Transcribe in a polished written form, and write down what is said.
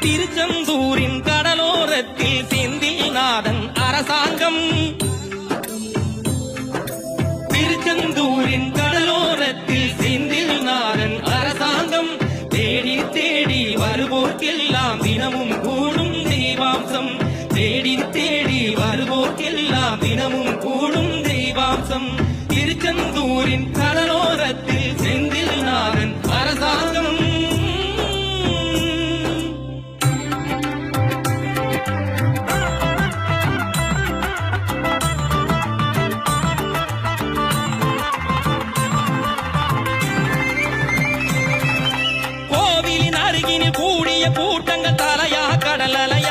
திருச்செந்தூரின் கடலோரத்தில் செந்தில்நாதன் அரசாங்கம். திருச்செந்தூரின் கடலோரத்தில் செந்தில்நாதன் அரசாங்கம். தேடி தேடி வருவோர்க்கெல்லாம் தினமும் கூடும் தெய்வாம்சம். தேடி தேடி வருவோர்க்கெல்லாம் தினமும் கூடும் தெய்வாம்சம். திருச்செந்தூரின் கடலோரத்தில் செந்தில்நாதன் அரசாங்கம். கோவிலின் அருகினில் கூடிய கூட்டங்கள் தலையா கடலலையா